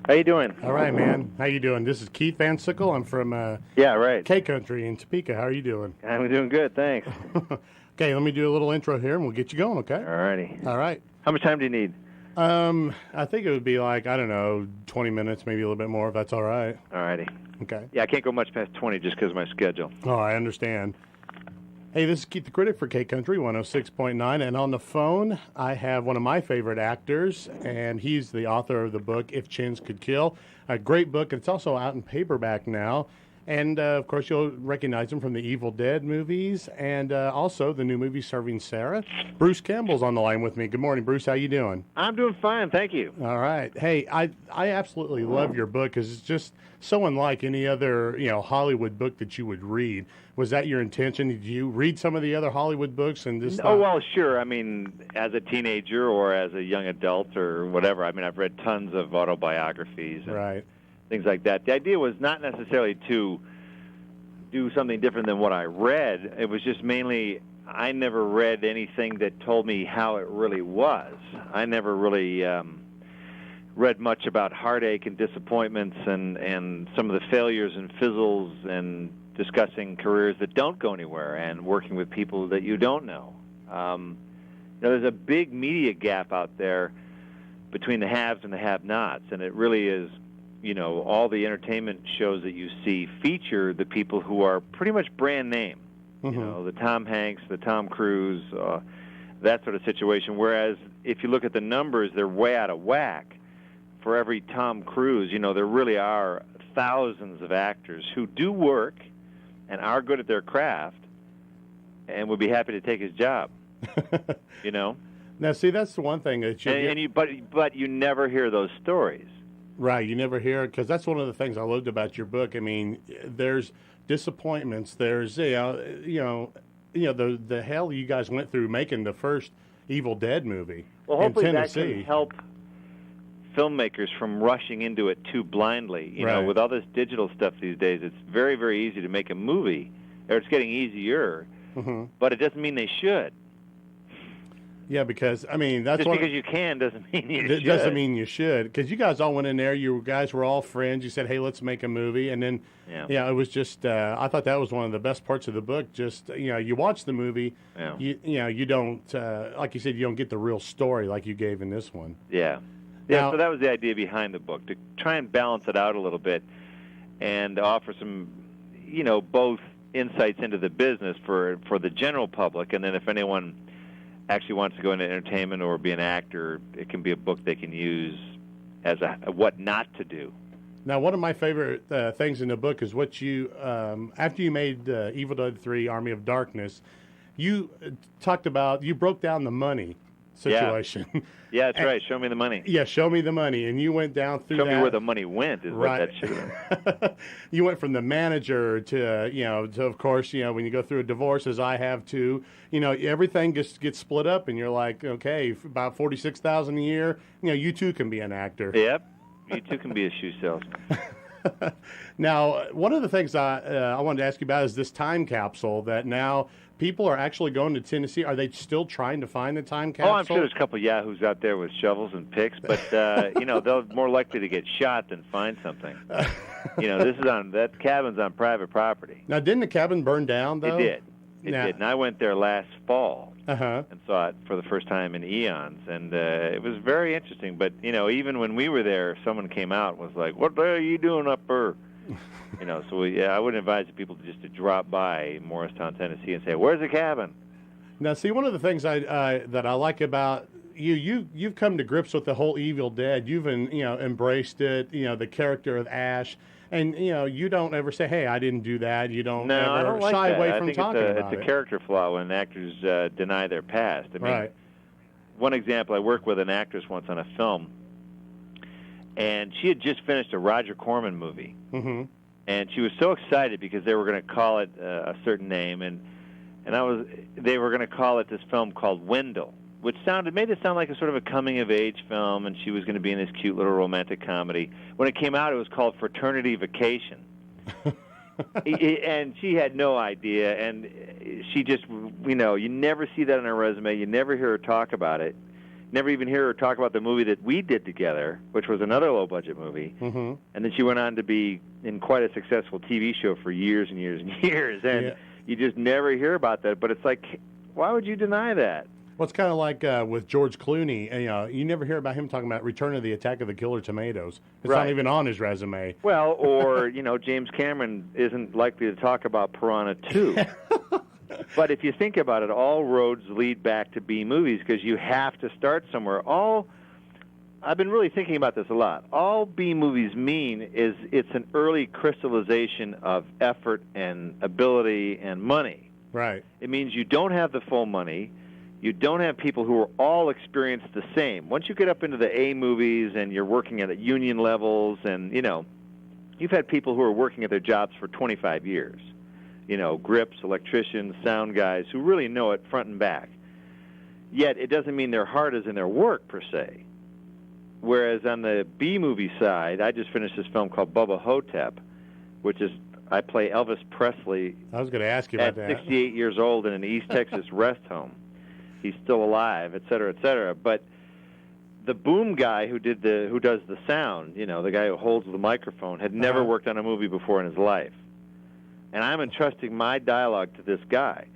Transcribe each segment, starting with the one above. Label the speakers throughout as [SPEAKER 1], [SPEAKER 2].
[SPEAKER 1] How you doing?
[SPEAKER 2] All right, man. How you doing? This is Keith Van Sickle. I'm from
[SPEAKER 1] Yeah, right.
[SPEAKER 2] K Country in Topeka. How are you doing?
[SPEAKER 1] I'm doing good, thanks.
[SPEAKER 2] Okay, let me do a little intro here, and we'll get you going. Okay.
[SPEAKER 1] Alrighty.
[SPEAKER 2] All right.
[SPEAKER 1] How much time do you need?
[SPEAKER 2] I think it would be like I don't know, 20 minutes, maybe a little bit more, if that's all right.
[SPEAKER 1] Alrighty.
[SPEAKER 2] Okay.
[SPEAKER 1] Yeah, I can't go much past 20 just because of my schedule.
[SPEAKER 2] Oh, I understand. Hey, this is Keith the Critic for K Country 106.9, and on the phone I have one of my favorite actors, and he's the author of the book If Chins Could Kill, a great book. It's also out in paperback now, and of course you'll recognize him from the Evil Dead movies, and also the new movie Serving Sarah. Bruce Campbell's on the line with me. Good morning, Bruce. How you doing?
[SPEAKER 1] I'm doing fine, thank you.
[SPEAKER 2] All right. Hey, I absolutely love your book because it's just so unlike any other Hollywood book that you would read. Was that your intention? Did you read some of the other Hollywood books and just?
[SPEAKER 1] Oh, well, sure. I mean, as a teenager or as a young adult or whatever, I mean, I've read tons of autobiographies and
[SPEAKER 2] Right.
[SPEAKER 1] things like that. The idea was not necessarily to do something different than what I read. It was just mainly I never read anything that told me how it really was. I never really read much about heartache and disappointments and some of the failures and fizzles and discussing careers that don't go anywhere and working with people that you don't know. There's a big media gap out there between the haves and the have-nots, and it really is, all the entertainment shows that you see feature the people who are pretty much brand name.
[SPEAKER 2] Mm-hmm.
[SPEAKER 1] The Tom Hanks, the Tom Cruise, that sort of situation. Whereas if you look at the numbers, they're way out of whack. For every Tom Cruise, there really are thousands of actors who do work and are good at their craft and would be happy to take his job.
[SPEAKER 2] Now, see, that's the one thing that
[SPEAKER 1] But you never hear those stories.
[SPEAKER 2] Right, you never hear it because that's one of the things I loved about your book. I mean, there's disappointments. There's the hell you guys went through making the first Evil Dead movie
[SPEAKER 1] Well,
[SPEAKER 2] in
[SPEAKER 1] hopefully that
[SPEAKER 2] Tennessee.
[SPEAKER 1] can help filmmakers from rushing into it too blindly.
[SPEAKER 2] Right.
[SPEAKER 1] With all this digital stuff these days, it's very, very easy to make a movie, or it's getting easier.
[SPEAKER 2] Mm-hmm.
[SPEAKER 1] But it doesn't mean they should.
[SPEAKER 2] Yeah, because I mean that's
[SPEAKER 1] Just
[SPEAKER 2] one.
[SPEAKER 1] because you can doesn't mean you should.
[SPEAKER 2] Doesn't mean you should, because you guys all went in there. You guys were all friends. You said, "Hey, let's make a movie," and then,
[SPEAKER 1] Yeah.
[SPEAKER 2] it was just. I thought that was one of the best parts of the book. Just you watch the movie,
[SPEAKER 1] Yeah.
[SPEAKER 2] you don't like you said, you don't get the real story like you gave in this one.
[SPEAKER 1] Yeah.
[SPEAKER 2] Now-
[SPEAKER 1] So that was the idea behind the book, to try and balance it out a little bit and offer some, both insights into the business for the general public, and then if anyone actually wants to go into entertainment or be an actor, it can be a book they can use as a what not to do.
[SPEAKER 2] Now, one of my favorite things in the book is what you, after you made Evil Dead 3 Army of Darkness, you talked about, you broke down the money situation.
[SPEAKER 1] Yeah, that's right. Show me the money.
[SPEAKER 2] Yeah, show me the money. And you went down through
[SPEAKER 1] Show
[SPEAKER 2] that.
[SPEAKER 1] me where the money went is
[SPEAKER 2] Right.
[SPEAKER 1] what that should have been.
[SPEAKER 2] You went from the manager to of course, when you go through a divorce, as I have too, everything gets split up, and you're like, okay, about 46,000 a year, you too can be an actor.
[SPEAKER 1] Yep. You too can be a shoe salesman.
[SPEAKER 2] Now, one of the things I wanted to ask you about is this time capsule that now people are actually going to Tennessee. Are they still trying to find the time capsule?
[SPEAKER 1] Oh, I'm sure there's a couple of yahoos out there with shovels and picks, but they're more likely to get shot than find something. That cabin's on private property.
[SPEAKER 2] Now, didn't the cabin burn down, though?
[SPEAKER 1] It did. It did. And I went there last fall and saw it for the first time in eons, and it was very interesting. But even when we were there, someone came out and was like, "What the hell are you doing up there?" So I would advise people to drop by Morristown, Tennessee, and say, "Where's the cabin?"
[SPEAKER 2] Now, see, one of the things that I like about you've come to grips with the whole Evil Dead. You've embraced it. The character of Ash, and you don't ever say, "Hey, I didn't do that." You don't
[SPEAKER 1] No,
[SPEAKER 2] ever
[SPEAKER 1] I don't like
[SPEAKER 2] shy
[SPEAKER 1] that.
[SPEAKER 2] away
[SPEAKER 1] I
[SPEAKER 2] from
[SPEAKER 1] think
[SPEAKER 2] talking about
[SPEAKER 1] it's
[SPEAKER 2] it.
[SPEAKER 1] a character flaw when actors deny their past. I mean,
[SPEAKER 2] Right.
[SPEAKER 1] One example, I worked with an actress once on a film, and she had just finished a Roger Corman movie.
[SPEAKER 2] Mm-hmm.
[SPEAKER 1] And she was so excited because they were going to call it a certain name, and they were going to call it this film called Wendell, which made it sound like a sort of a coming-of-age film, and she was going to be in this cute little romantic comedy. When it came out, it was called Fraternity Vacation. And she had no idea, and she just, you never see that on her resume. You never hear her talk about it. never even hear her talk about the movie that we did together, which was another low-budget movie.
[SPEAKER 2] Mm-hmm.
[SPEAKER 1] And then she went on to be in quite a successful TV show for years and years and years. And you just never hear about that. But it's like, why would you deny that?
[SPEAKER 2] Well, it's kind of like with George Clooney. You never hear about him talking about Return of the Attack of the Killer Tomatoes. It's not even on his resume.
[SPEAKER 1] Well, or, James Cameron isn't likely to talk about Piranha 2. But if you think about it, all roads lead back to B movies because you have to start somewhere. I've been really thinking about this a lot. All B movies mean is it's an early crystallization of effort and ability and money.
[SPEAKER 2] Right.
[SPEAKER 1] It means you don't have the full money. You don't have people who are all experienced the same. Once you get up into the A movies and you're working at union levels and, you've had people who are working at their jobs for 25 years. Grips, electricians, sound guys who really know it front and back. Yet it doesn't mean their heart is in their work, per se. Whereas on the B-movie side, I just finished this film called Bubba Hotep, which is, I play Elvis Presley.
[SPEAKER 2] I was going to ask you about that.
[SPEAKER 1] At 68 years old in an East Texas rest home. He's still alive, et cetera, et cetera. But the boom guy who does the sound, the guy who holds the microphone, had never worked on a movie before in his life. And I'm entrusting my dialogue to this guy.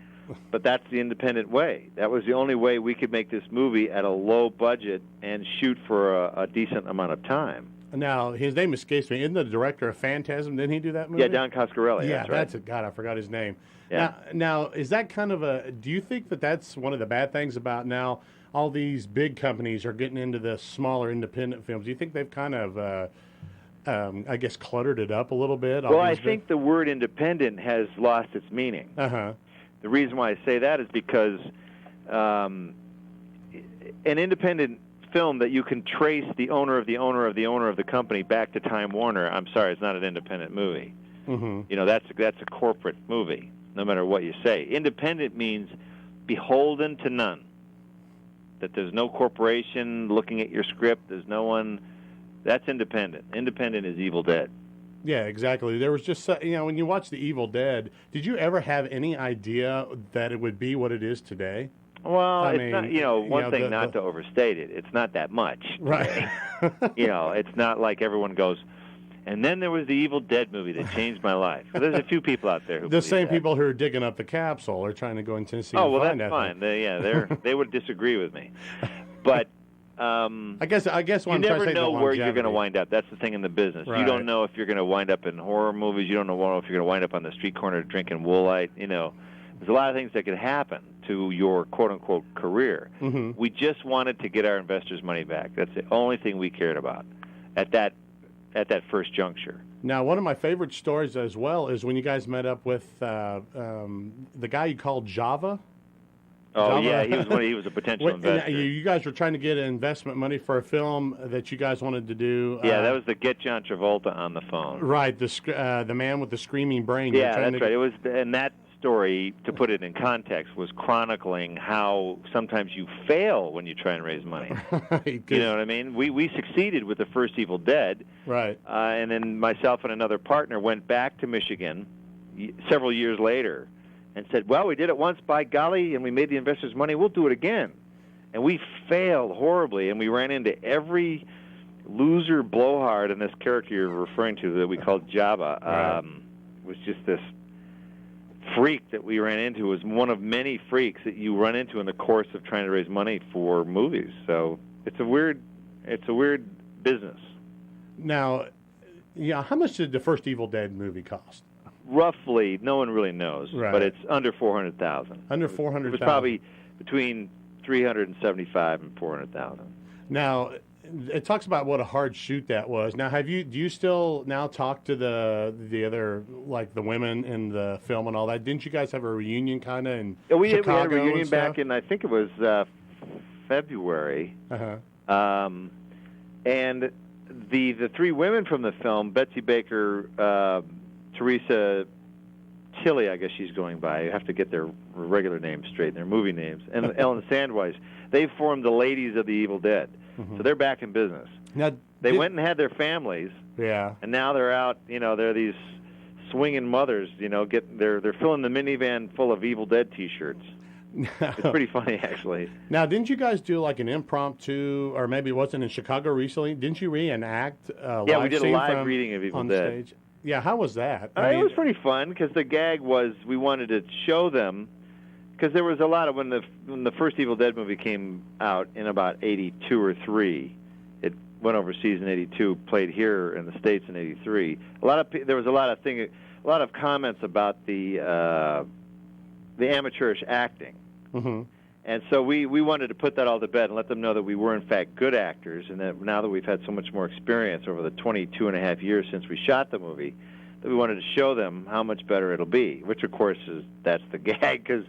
[SPEAKER 1] But that's the independent way. That was the only way we could make this movie at a low budget and shoot for a decent amount of time.
[SPEAKER 2] Now, his name escapes me. Isn't the director of Phantasm? Didn't he do that movie?
[SPEAKER 1] Yeah, Don Coscarelli.
[SPEAKER 2] Yeah,
[SPEAKER 1] that's right.
[SPEAKER 2] it. God, I forgot his name.
[SPEAKER 1] Yeah.
[SPEAKER 2] Now, is that kind of do you think that that's one of the bad things about now all these big companies are getting into the smaller independent films? Do you think they've kind of, I guess, cluttered it up a little bit?
[SPEAKER 1] Well, I think the word independent has lost its meaning.
[SPEAKER 2] Uh-huh.
[SPEAKER 1] The reason why I say that is because an independent film that you can trace the owner of the owner of the owner of the company back to Time Warner, I'm sorry, it's not an independent movie.
[SPEAKER 2] Mm-hmm.
[SPEAKER 1] That's a corporate movie, no matter what you say. Independent means beholden to none. That there's no corporation looking at your script, there's no one. That's independent. Independent is Evil Dead.
[SPEAKER 2] Yeah, exactly. There was just, when you watch The Evil Dead, did you ever have any idea that it would be what it is today?
[SPEAKER 1] Well, it's not, one thing not to overstate it. It's not that much.
[SPEAKER 2] Right.
[SPEAKER 1] It's not like everyone goes, and then there was the Evil Dead movie that changed my life. There's a few people out there who
[SPEAKER 2] the same
[SPEAKER 1] that.
[SPEAKER 2] people who are digging up the capsule are trying to go in Tennessee.
[SPEAKER 1] Oh, well,
[SPEAKER 2] and
[SPEAKER 1] that's
[SPEAKER 2] find
[SPEAKER 1] fine. They would disagree with me. But
[SPEAKER 2] I guess
[SPEAKER 1] you never know where you're going to wind up. That's the thing in the business.
[SPEAKER 2] Right.
[SPEAKER 1] You don't know if you're going to wind up in horror movies. You don't know if you're going to wind up on the street corner drinking Woolite. There's a lot of things that could happen to your quote-unquote career.
[SPEAKER 2] Mm-hmm.
[SPEAKER 1] We just wanted to get our investors' money back. That's the only thing we cared about at that first juncture.
[SPEAKER 2] Now, one of my favorite stories as well is when you guys met up with the guy you called Java.
[SPEAKER 1] Oh, yeah, he was a potential investor.
[SPEAKER 2] You guys were trying to get investment money for a film that you guys wanted to do.
[SPEAKER 1] Yeah, that was the Get John Travolta on the phone.
[SPEAKER 2] Right, the man with the screaming brain.
[SPEAKER 1] Yeah, that's right. It was, and that story, to put it in context, was chronicling how sometimes you fail when you try and raise money.
[SPEAKER 2] Right,
[SPEAKER 1] you know what I mean? We succeeded with the first Evil Dead.
[SPEAKER 2] Right.
[SPEAKER 1] And then myself and another partner went back to Michigan several years later and said, well, we did it once, by golly, and we made the investors money. We'll do it again. And we failed horribly, and we ran into every loser blowhard in this character you're referring to that we called Java.
[SPEAKER 2] Right.
[SPEAKER 1] Was just this freak that we ran into. Was one of many freaks that you run into in the course of trying to raise money for movies. So it's a weird business.
[SPEAKER 2] Now, how much did the first Evil Dead movie cost?
[SPEAKER 1] Roughly, no one really knows,
[SPEAKER 2] right.
[SPEAKER 1] But it's under $400,000.
[SPEAKER 2] Under $400,000.
[SPEAKER 1] It was probably between $375,000 and $400,000.
[SPEAKER 2] Now, it talks about what a hard shoot that was. Now, do you still now talk to the other, like the women in the film and all that? Didn't you guys have a reunion kind of in Chicago?
[SPEAKER 1] We had a reunion back in, I think it was February.
[SPEAKER 2] Uh-huh.
[SPEAKER 1] And the three women from the film, Betsy Baker, Teresa Tilly, I guess she's going by. You have to get their regular names straight, their movie names. And Ellen Sandweiss, they formed the Ladies of the Evil Dead. Mm-hmm. So they're back in business.
[SPEAKER 2] Now,
[SPEAKER 1] they went and had their families.
[SPEAKER 2] Yeah.
[SPEAKER 1] And now they're out, they're these swinging mothers, they're filling the minivan full of Evil Dead T-shirts. It's pretty funny, actually.
[SPEAKER 2] Now, didn't you guys do like an impromptu, or maybe it wasn't in Chicago recently? Didn't you reenact
[SPEAKER 1] Yeah, we did a
[SPEAKER 2] scene
[SPEAKER 1] live
[SPEAKER 2] from
[SPEAKER 1] reading of Evil
[SPEAKER 2] on
[SPEAKER 1] Dead.
[SPEAKER 2] stage? Yeah, how was that?
[SPEAKER 1] It was pretty fun because the gag was we wanted to show them, because there was a lot of when the first Evil Dead movie came out in about 82 or 3. It went overseas in 82, played here in the States in 83. There was a lot of comments about the amateurish acting.
[SPEAKER 2] Mm-hmm.
[SPEAKER 1] And so we wanted to put that all to bed and let them know that we were, in fact, good actors, and that now that we've had so much more experience over the 22 and a half years since we shot the movie, that we wanted to show them how much better it'll be, which, of course, that's the gag, because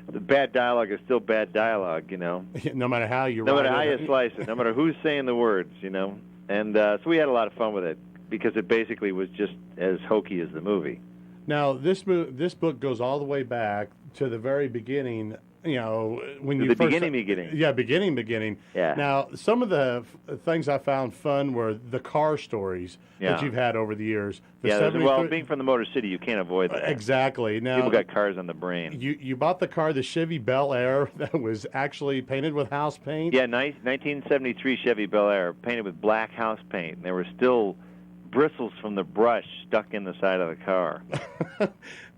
[SPEAKER 1] the bad dialogue is still bad dialogue,
[SPEAKER 2] No matter how you
[SPEAKER 1] no
[SPEAKER 2] write
[SPEAKER 1] matter how
[SPEAKER 2] it.
[SPEAKER 1] you slice it, no matter who's saying the words, And so we had a lot of fun with it, because it basically was just as hokey as the movie.
[SPEAKER 2] Now, this book goes all the way back to the very beginning. When you
[SPEAKER 1] the
[SPEAKER 2] first,
[SPEAKER 1] beginning.
[SPEAKER 2] Yeah, beginning.
[SPEAKER 1] Yeah.
[SPEAKER 2] Now, some of the things I found fun were the car stories that you've had over the years.
[SPEAKER 1] Being from the Motor City, you can't avoid that.
[SPEAKER 2] Exactly. Now,
[SPEAKER 1] people got cars on the brain.
[SPEAKER 2] You bought the car, the Chevy Bel Air, that was actually painted with house paint.
[SPEAKER 1] Yeah, 1973 Chevy Bel Air, painted with black house paint. And there were still bristles from the brush stuck in the side of the car.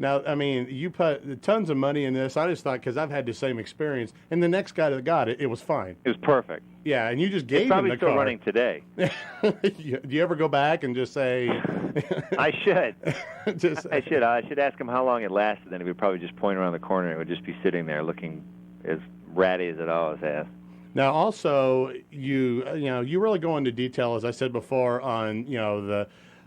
[SPEAKER 2] Now, I mean, you put tons of money in this. I just thought, because I've had the same experience, and the next guy that got it, it was fine.
[SPEAKER 1] It was perfect.
[SPEAKER 2] Yeah, and you just gave him the car.
[SPEAKER 1] It's probably still running today.
[SPEAKER 2] Do you ever go back and just say...
[SPEAKER 1] I should. I should. I should ask him how long it lasted, and he would probably just point around the corner, and it would just be sitting there looking as ratty as it always has.
[SPEAKER 2] Now, also, you really go into detail, as I said before, on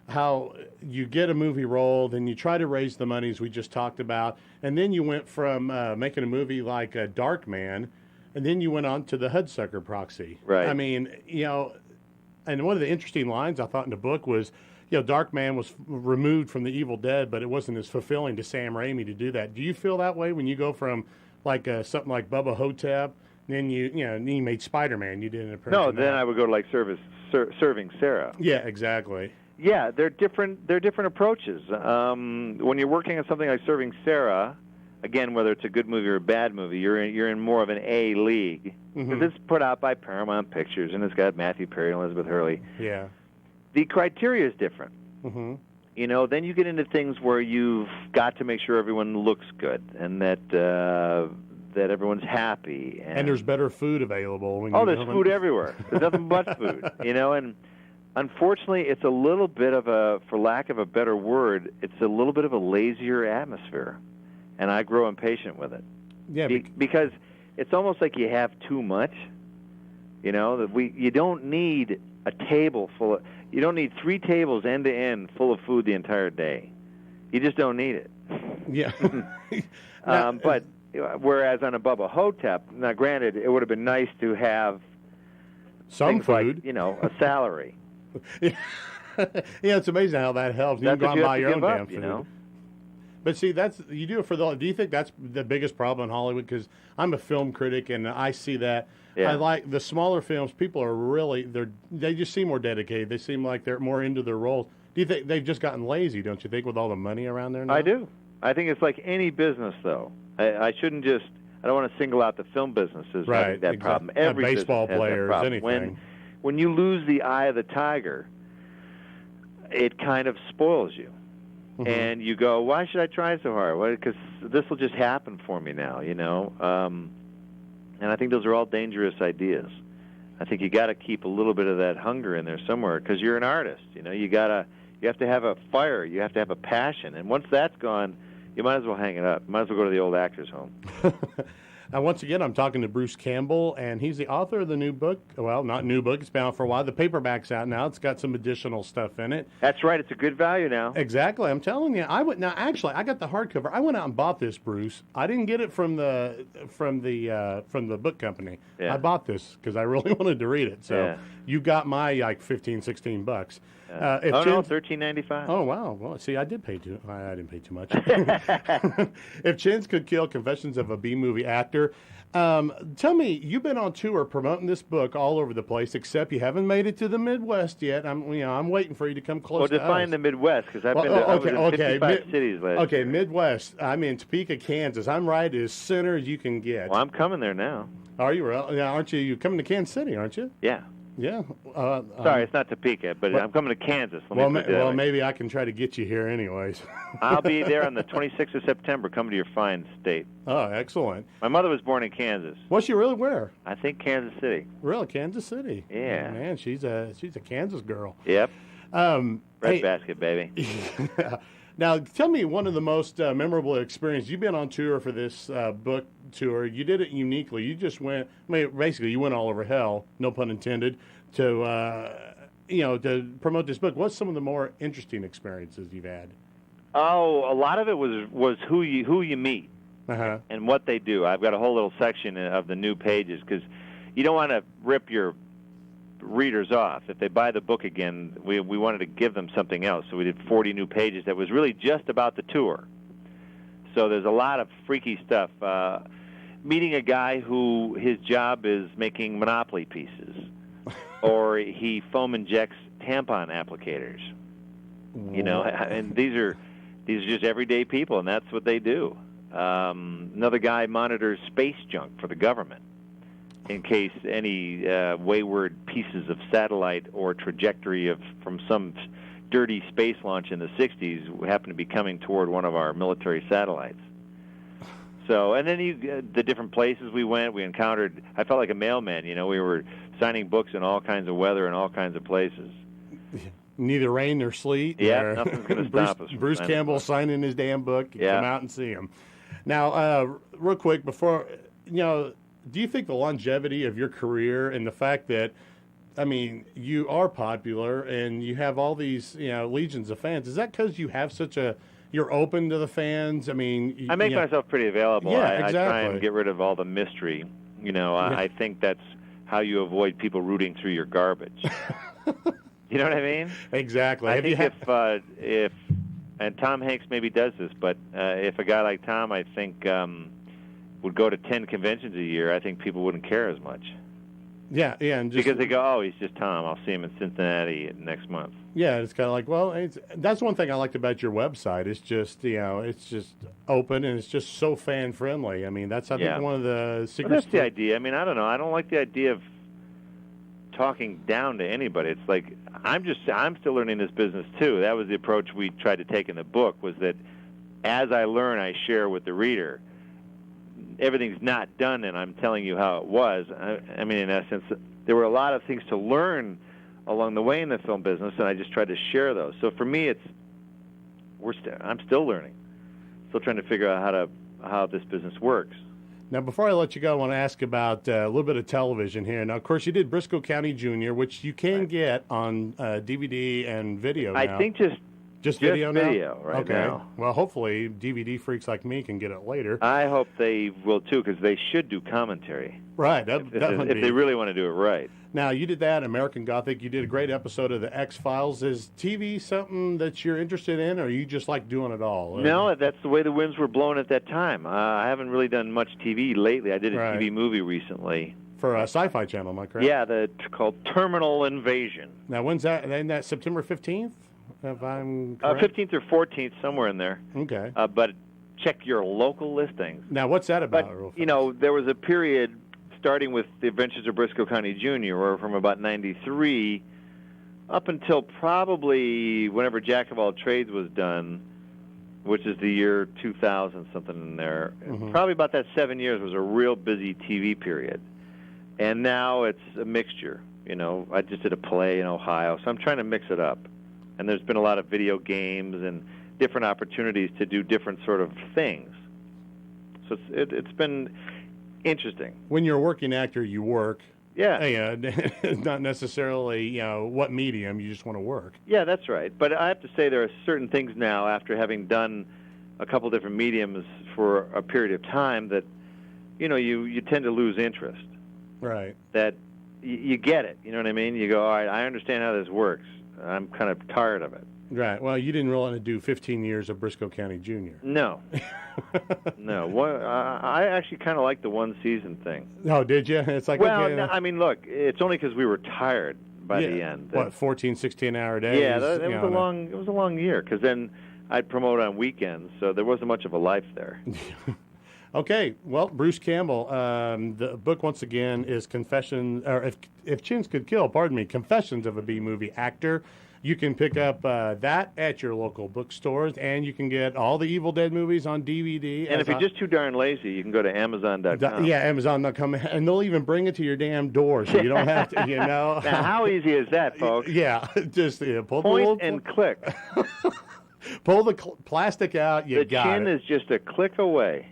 [SPEAKER 2] how you get a movie role, then you try to raise the money, as we just talked about, and then you went from making a movie like Dark Man, and then you went on to the Hudsucker Proxy.
[SPEAKER 1] Right.
[SPEAKER 2] I mean, and one of the interesting lines I thought in the book was, Dark Man was removed from the Evil Dead, but it wasn't as fulfilling to Sam Raimi to do that. Do you feel that way when you go from like something like Bubba Hotep? Then you made Spider-Man. You did an appearance.
[SPEAKER 1] No, then I would go to like Serving Sarah.
[SPEAKER 2] Yeah, exactly.
[SPEAKER 1] Yeah, they're different approaches. When you're working on something like Serving Sarah, again, whether it's a good movie or a bad movie, you're in more of an A league. Because it's put out by Paramount Pictures, and it's got Matthew Perry and Elizabeth Hurley.
[SPEAKER 2] Yeah.
[SPEAKER 1] The criteria is different.
[SPEAKER 2] Mm-hmm.
[SPEAKER 1] Then you get into things where you've got to make sure everyone looks good, and that everyone's happy.
[SPEAKER 2] And there's better food available.
[SPEAKER 1] There's food everywhere. There's nothing but food, and unfortunately, it's a little bit of for lack of a better word, it's a little bit of a lazier atmosphere, and I grow impatient with it.
[SPEAKER 2] Yeah,
[SPEAKER 1] because it's almost like you have too much. You don't need a table full of. You don't need 3 tables end to end full of food the entire day. You just don't need it.
[SPEAKER 2] Yeah.
[SPEAKER 1] But whereas on a Bubba Hotep, now granted, it would have been nice to have
[SPEAKER 2] some
[SPEAKER 1] food,
[SPEAKER 2] like,
[SPEAKER 1] a salary.
[SPEAKER 2] Yeah, it's amazing how that helps.
[SPEAKER 1] That's
[SPEAKER 2] you can go and buy your own damn
[SPEAKER 1] up,
[SPEAKER 2] food. But see, you do it for do you think that's the biggest problem in Hollywood? Because I'm a film critic, and I see that. Yeah. I like the smaller films. People are really they just seem more dedicated. They seem like they're more into their roles. Do you think they've just gotten lazy? Don't you think, with all the money around there now?
[SPEAKER 1] I do. I think it's like any business, though. I shouldn't just. I don't want to single out the film business as having that problem. Every
[SPEAKER 2] baseball
[SPEAKER 1] business
[SPEAKER 2] players,
[SPEAKER 1] has that problem.
[SPEAKER 2] anything.
[SPEAKER 1] When you lose the eye of the tiger, it kind of spoils you. Mm-hmm. And you go, why should I try so hard? Because this will just happen for me now, And I think those are all dangerous ideas. I think you got to keep a little bit of that hunger in there somewhere, because you're an artist. You have to have a fire. You have to have a passion. And once that's gone, you might as well hang it up. You might as well go to the old actor's home.
[SPEAKER 2] Now, once again, I'm talking to Bruce Campbell, and he's the author of the new book. Well, not new book. It's been out for a while. The paperback's out now. It's got some additional stuff in it.
[SPEAKER 1] That's right. It's a good value now.
[SPEAKER 2] Exactly. I'm telling you. I got the hardcover. I went out and bought this, Bruce. I didn't get it from the book company. Yeah. I bought this because I really wanted to read it. So you got my $15, $16. If
[SPEAKER 1] no,
[SPEAKER 2] Chins,
[SPEAKER 1] $13.95.
[SPEAKER 2] oh wow! Well, see, I didn't pay too much. If Chins Could Kill: Confessions of a B-Movie Actor. Tell me, you've been on tour promoting this book all over the place, except you haven't made it to the Midwest yet. I'm waiting for you to come close
[SPEAKER 1] Well,
[SPEAKER 2] to
[SPEAKER 1] define
[SPEAKER 2] us.
[SPEAKER 1] the Midwest, because I was in 55 cities last year.
[SPEAKER 2] Midwest. I'm in Topeka, Kansas. I'm right as center as you can get.
[SPEAKER 1] Well, I'm coming there now.
[SPEAKER 2] Are you? Aren't you? You're coming to Kansas City, aren't you?
[SPEAKER 1] Yeah.
[SPEAKER 2] Yeah.
[SPEAKER 1] Sorry, it's not Topeka, but I'm coming to Kansas.
[SPEAKER 2] Maybe I can try to get you here anyways.
[SPEAKER 1] I'll be there on the 26th of September. Come to your fine state.
[SPEAKER 2] Oh, excellent.
[SPEAKER 1] My mother was born in Kansas.
[SPEAKER 2] Was she really? Where?
[SPEAKER 1] I think Kansas City.
[SPEAKER 2] Really, Kansas City?
[SPEAKER 1] Yeah.
[SPEAKER 2] Man, she's a Kansas girl.
[SPEAKER 1] Yep.
[SPEAKER 2] Hey,
[SPEAKER 1] basket, baby.
[SPEAKER 2] Now, tell me one of the most memorable experiences. You've been on tour for this book tour. You did it uniquely. You just went, basically, you went all over hell, no pun intended, to promote this book. What's some of the more interesting experiences you've had?
[SPEAKER 1] Oh, a lot of it was who you meet and what they do. I've got a whole little section of the new pages, because you don't want to rip your readers off. If they buy the book again, we wanted to give them something else, so we did 40 new pages that was really just about the tour. So there's a lot of freaky stuff. Meeting a guy who his job is making Monopoly pieces, or he foam injects tampon applicators. You know, and these are just everyday people, and that's what they do. Another guy monitors space junk for the government, in case any wayward pieces of satellite or trajectory from some dirty space launch in the 60s happen to be coming toward one of our military satellites. So, and then the different places we went, we encountered, I felt like a mailman, you know, we were signing books in all kinds of weather and all kinds of places.
[SPEAKER 2] Neither rain nor sleet.
[SPEAKER 1] Yeah, nothing's going to stop us.
[SPEAKER 2] Bruce Campbell signing his damn book.
[SPEAKER 1] Yeah.
[SPEAKER 2] Come out and see him. Now, real quick, before, do you think the longevity of your career and the fact that, I mean, you are popular and you have all these, legions of fans, is that because you have you're open to the fans? I mean,
[SPEAKER 1] I make myself pretty available.
[SPEAKER 2] Yeah,
[SPEAKER 1] I
[SPEAKER 2] exactly.
[SPEAKER 1] try and get rid of all the mystery. I think that's how you avoid people rooting through your garbage. You know what I mean?
[SPEAKER 2] Exactly.
[SPEAKER 1] I think if and Tom Hanks maybe does this, but if a guy like Tom, I think, would go to 10 conventions a year, I think people wouldn't care as much.
[SPEAKER 2] Yeah, and
[SPEAKER 1] because they go, oh, he's just Tom. I'll see him in Cincinnati next month.
[SPEAKER 2] Yeah, it's kind of like, well, that's one thing I liked about your website. It's just, it's just open and it's just so fan friendly. I mean, that's I think one of the secrets.
[SPEAKER 1] Well, that's the idea. I mean, I don't know. I don't like the idea of talking down to anybody. It's like I'm still learning this business too. That was the approach we tried to take in the book. Was that as I learn, I share with the reader. Everything's not done, and I'm telling you how it was. I mean, in essence, there were a lot of things to learn along the way in the film business, and I just tried to share those. So for me, I'm still learning, still trying to figure out how this business works.
[SPEAKER 2] Now, before I let you go, I want to ask about a little bit of television here. Now, of course, you did Briscoe County Jr., which you can get on DVD and video now.
[SPEAKER 1] I think just
[SPEAKER 2] video now?
[SPEAKER 1] Video right now.
[SPEAKER 2] Well, hopefully DVD freaks like me can get it later.
[SPEAKER 1] I hope they will, too, because they should do commentary.
[SPEAKER 2] Right.
[SPEAKER 1] If they really want to do it right.
[SPEAKER 2] Now, you did that, American Gothic. You did a great episode of The X-Files. Is TV something that you're interested in, or you just like doing it all?
[SPEAKER 1] No, that's the way the winds were blowing at that time. I haven't really done much TV lately. I did a TV movie recently.
[SPEAKER 2] For a Sci-Fi Channel, am I correct?
[SPEAKER 1] Yeah, called Terminal Invasion.
[SPEAKER 2] Now, when's that? Isn't that September 15th? If I'm correct?
[SPEAKER 1] 15th or 14th, somewhere in there.
[SPEAKER 2] Okay.
[SPEAKER 1] But check your local listings.
[SPEAKER 2] Now, what's that about?
[SPEAKER 1] But, there was a period starting with The Adventures of Briscoe County Jr., or from about 93 up until probably whenever Jack of All Trades was done, which is the year 2000, something in there. Mm-hmm. Probably about that 7 years was a real busy TV period. And now it's a mixture. I just did a play in Ohio, so I'm trying to mix it up. And there's been a lot of video games and different opportunities to do different sort of things. So it's been interesting.
[SPEAKER 2] When you're a working actor, you work.
[SPEAKER 1] Yeah.
[SPEAKER 2] Not necessarily, what medium, you just want to work.
[SPEAKER 1] Yeah, that's right. But I have to say there are certain things now, after having done a couple different mediums for a period of time, that, you tend to lose interest.
[SPEAKER 2] Right.
[SPEAKER 1] That you get it, you know what I mean? You go, all right, I understand how this works. I'm kind of tired of it.
[SPEAKER 2] Right. Well, you didn't really want to do 15 years of Briscoe County Jr.
[SPEAKER 1] No. No. I actually kind of like the one season thing.
[SPEAKER 2] Oh, did you? It's like,
[SPEAKER 1] well,
[SPEAKER 2] okay,
[SPEAKER 1] no, I mean, look, it's only because we were tired by the end.
[SPEAKER 2] What, 14, 16-hour days?
[SPEAKER 1] Yeah, it was a long year, because then I'd promote on weekends, so there wasn't much of a life there.
[SPEAKER 2] Okay, well, Bruce Campbell, the book once again is If Chins Could Kill, Confessions of a B-Movie Actor. You can pick up that at your local bookstores, and you can get all the Evil Dead movies on DVD.
[SPEAKER 1] And if you're just too darn lazy, you can go to Amazon.com.
[SPEAKER 2] Yeah, Amazon.com, and they'll even bring it to your damn door, so you don't have to,
[SPEAKER 1] Now, how easy is that, folks?
[SPEAKER 2] Yeah, just pull
[SPEAKER 1] Point and click.
[SPEAKER 2] Pull the plastic out, you got it.
[SPEAKER 1] The chin is just a click away.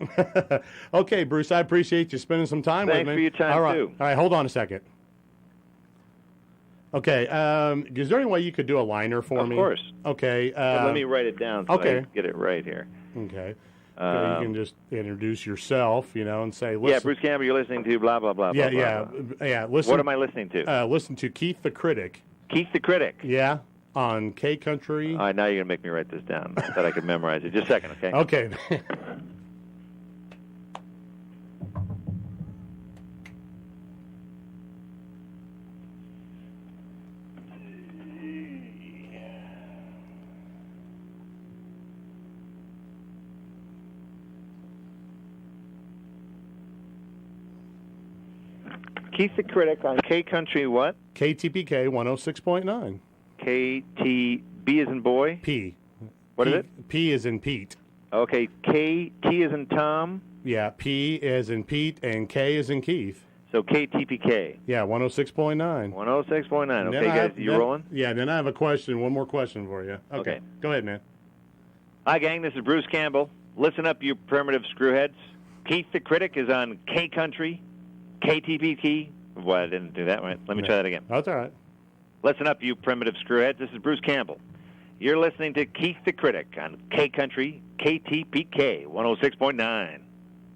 [SPEAKER 2] Okay, Bruce, I appreciate you spending some time with me.
[SPEAKER 1] Thanks for your time, too.
[SPEAKER 2] All right, hold on a second. Okay, is there any way you could do a liner for me?
[SPEAKER 1] Of course.
[SPEAKER 2] Okay.
[SPEAKER 1] Let me write it down so I get it right here.
[SPEAKER 2] Okay. So you can just introduce yourself, and say, listen.
[SPEAKER 1] Yeah, Bruce Campbell, you're listening to blah, blah, blah,
[SPEAKER 2] yeah,
[SPEAKER 1] blah,
[SPEAKER 2] yeah,
[SPEAKER 1] blah.
[SPEAKER 2] Yeah. Listen.
[SPEAKER 1] What am I listening to?
[SPEAKER 2] Listen to Keith the Critic.
[SPEAKER 1] Keith the Critic.
[SPEAKER 2] Yeah, on K Country.
[SPEAKER 1] All right, now you're going to make me write this down so that I can memorize it. Just a second, okay?
[SPEAKER 2] Okay.
[SPEAKER 1] Keith the Critic on K Country what?
[SPEAKER 2] KTPK 106.9.
[SPEAKER 1] KTB as in boy?
[SPEAKER 2] P.
[SPEAKER 1] What is it?
[SPEAKER 2] P is in Pete.
[SPEAKER 1] Okay, KT as in Tom?
[SPEAKER 2] Yeah, P as in Pete, and K as in Keith.
[SPEAKER 1] So KTPK.
[SPEAKER 2] Yeah, 106.9.
[SPEAKER 1] 106.9. Okay, guys, you rolling?
[SPEAKER 2] Yeah, then I have one more question for you. Okay. Go ahead, man.
[SPEAKER 1] Hi, gang, this is Bruce Campbell. Listen up, you primitive screwheads. Keith the Critic is on K Country, KTPK. Well, I didn't do that right. Let me try that again.
[SPEAKER 2] That's all right.
[SPEAKER 1] Listen up, you primitive screwheads. This is Bruce Campbell. You're listening to Keith the Critic on K Country, KTPK 106.9.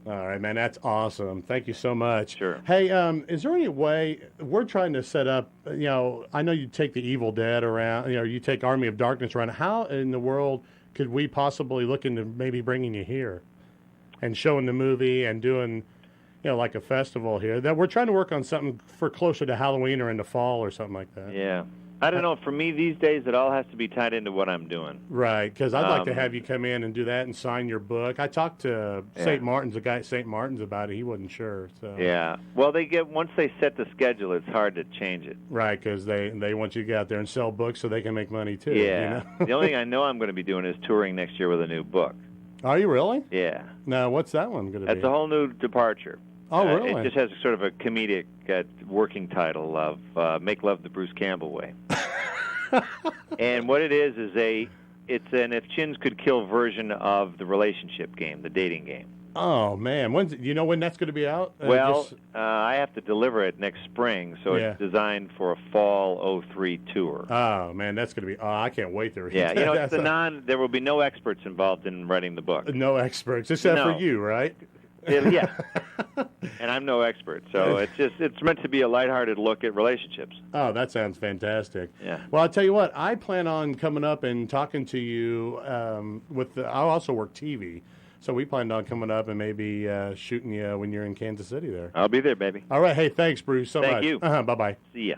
[SPEAKER 2] All right, man, that's awesome. Thank you so much.
[SPEAKER 1] Sure.
[SPEAKER 2] Hey, is there any way we're trying to set up, I know you take the Evil Dead around, you take Army of Darkness around. How in the world could we possibly look into maybe bringing you here and showing the movie and doing, like a festival here? That we're trying to work on something for closer to Halloween or in the fall or something like that.
[SPEAKER 1] Yeah. I don't know. For me, these days, it all has to be tied into what I'm doing.
[SPEAKER 2] Right, because I'd like to have you come in and do that and sign your book. I talked to St. Martin's, the guy at St. Martin's about it. He wasn't sure. So.
[SPEAKER 1] Yeah. Well, once they set the schedule, it's hard to change it.
[SPEAKER 2] Right, because they want you to get out there and sell books so they can make money too.
[SPEAKER 1] Yeah. The only thing I know I'm going to be doing is touring next year with a new book.
[SPEAKER 2] Are you really?
[SPEAKER 1] Yeah.
[SPEAKER 2] Now, what's that one going to be?
[SPEAKER 1] That's a whole new departure.
[SPEAKER 2] Oh, really?
[SPEAKER 1] It just has sort of a comedic working title of Make Love the Bruce Campbell Way. And what it is it's an If Chins Could Kill version of the relationship game, the dating game.
[SPEAKER 2] Oh, man. You know when that's going to be out?
[SPEAKER 1] I have to deliver it next spring, so it's designed for a fall 03 tour.
[SPEAKER 2] Oh, man, that's going to be... I can't wait to read
[SPEAKER 1] that. Yeah, there will be no experts involved in writing the book.
[SPEAKER 2] No experts, except for you, right?
[SPEAKER 1] Yeah. And I'm no expert, so it's meant to be a lighthearted look at relationships.
[SPEAKER 2] Oh, that sounds fantastic.
[SPEAKER 1] Yeah.
[SPEAKER 2] Well, I'll tell you what, I plan on coming up and talking to you I also work TV, so we planned on coming up and maybe shooting you when you're in Kansas City there.
[SPEAKER 1] I'll be there, baby.
[SPEAKER 2] All right. Hey, thanks, Bruce, so much.
[SPEAKER 1] Thank you.
[SPEAKER 2] Bye-bye.
[SPEAKER 1] See ya.